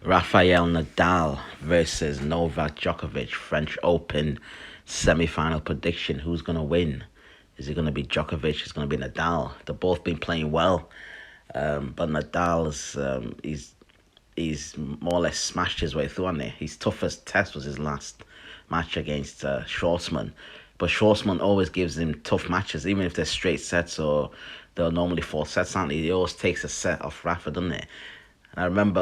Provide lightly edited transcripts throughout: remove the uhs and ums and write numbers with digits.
Rafael Nadal versus Novak Djokovic, French Open semi-final prediction. Who's gonna win? Is it gonna be Djokovic? Is it gonna be Nadal? They've both been playing well, but Nadal's he's more or less smashed his way through on it. His toughest test was his last match against Schwartzman, but Schwartzman always gives him tough matches, even if they're straight sets or they're normally four sets. Aren't they? He always takes a set off Rafa, doesn't it? And I remember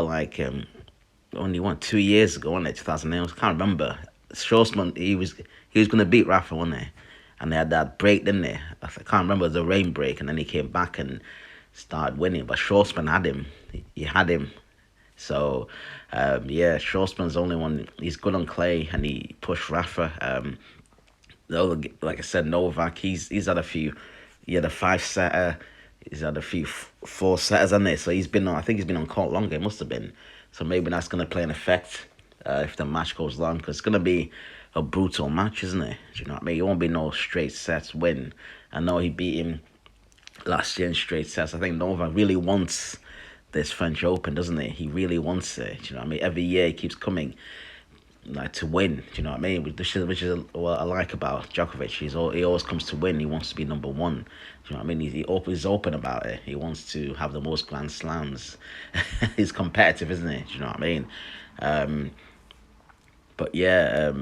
only 2 years ago, wasn't it? 2008. I can't remember. Schwartzman, he was gonna beat Rafa, wasn't he? And they had that break, didn't they? I can't remember the rain break, and then he came back and started winning. But Schwartzman had him. He had him. So yeah, Schwartzman's the only one. He's good on clay, and he pushed Rafa. Like I said, Novak, he's had a few. He had a five setter. He's had a few four setters, hasn't he? So he's been on. I think he's been on court longer. It must have been. So maybe that's going to play an effect if the match goes long, because it's going to be a brutal match, isn't it? Do you know what I mean? It won't be no straight sets win. I know he beat him last year in straight sets. I think Novak really wants this French Open, doesn't he? He really wants it. Do you know what I mean? Every year he keeps coming like to win. Do you know what I mean? Which is what I like about Djokovic. He always comes to win. He wants to be number one. Do you know what I mean? He's open about it. He wants to have the most Grand Slams. He's competitive, isn't he? Do you know what I mean? But yeah,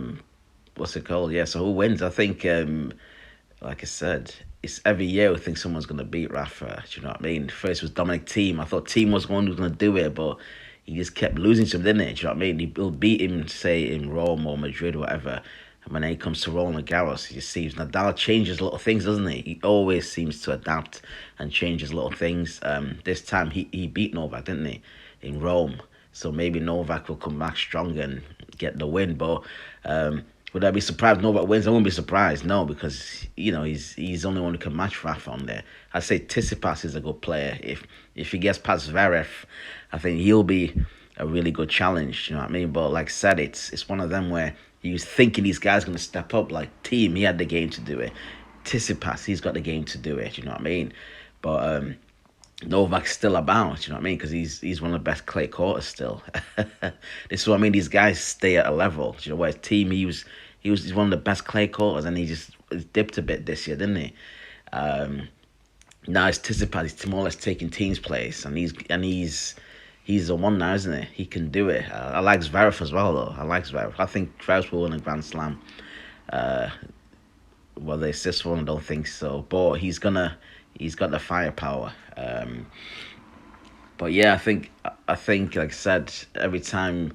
what's it called? Yeah, so who wins? I think, like I said, it's every year we think someone's going to beat Rafa. Do you know what I mean? First was Dominic Thiem. I thought Thiem was the one who was going to do it, but he just kept losing to him, didn't he? Do you know what I mean? He'll beat him, say, in Rome or Madrid or whatever. And when he comes to Roland Garros, he sees Nadal changes little things, doesn't he? He always seems to adapt and changes little things. This time he beat Novak, didn't he, in Rome? So maybe Novak will come back stronger and get the win. But would I be surprised if Novak wins? I wouldn't be surprised, no, because he's the only one who can match Rafa on there. I'd say Tsitsipas is a good player. If he gets past Zverev, I think he'll be a really good challenge. You know what I mean? But like I said, it's one of them where he was thinking these guys going to step up. Like Thiem, he had the game to do it. Tsitsipas, he's got the game to do it. You know what I mean? But Novak's still about, you know what I mean? Because he's one of the best clay courters still. This is what I mean. These guys stay at a level. You know, whereas Thiem, he's one of the best clay courters, and he just dipped a bit this year, didn't he? Now it's Tsitsipas. He's more or less taking Thiem's place, and he's the one now, isn't he? He can do it. I like Zverev as well, though. I like Zverev. I think Zverev will win a Grand Slam. Whether it's this one, I don't think so. But he's got the firepower. But yeah, I think like I said, every time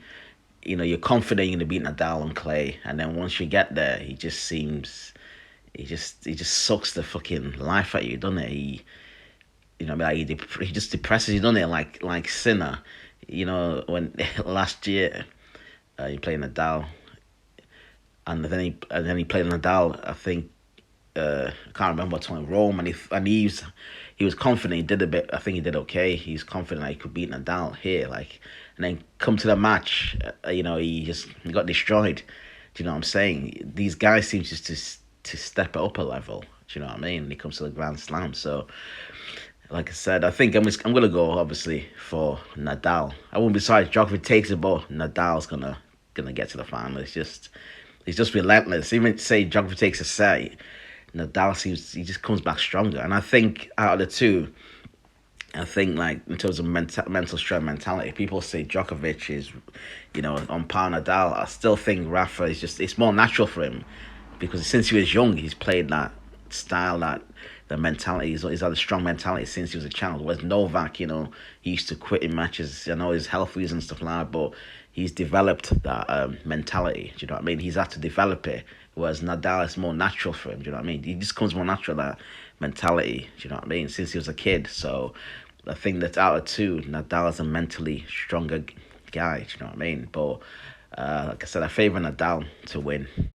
you're confident you're gonna beat Nadal and clay, and then once you get there, he just sucks the fucking life at you, doesn't he? He just depresses you, doesn't he? Like Sinner, when last year he played Nadal, and then he played Nadal. I think I can't remember what time in Rome, and he was confident. He did a bit. I think he did okay. He's confident that he could beat Nadal here, and then come to the match. He got destroyed. Do you know what I'm saying? These guys seem just to step it up a level. Do you know what I mean? When it comes to the Grand Slam, so. Like I said, I think I'm gonna go obviously for Nadal. I wouldn't be sorry if Djokovic takes it, but Nadal's gonna get to the final. He's just relentless. Even say Djokovic takes a set, Nadal he just comes back stronger. And I think out of the two, I think like in terms of mental strength, mentality, people say Djokovic is, on par Nadal. I still think Rafa it's more natural for him because since he was young, he's played that style, that the mentality. He's had a strong mentality since he was a child. Whereas Novak, he used to quit in matches. I know his health reasons and stuff like that, but he's developed that mentality. Do you know what I mean? He's had to develop it. Whereas Nadal is more natural for him. Do you know what I mean? He just comes more natural, that mentality. Do you know what I mean? Since he was a kid. So I think that out of two, Nadal is a mentally stronger guy. Do you know what I mean? But like I said, I favour Nadal to win.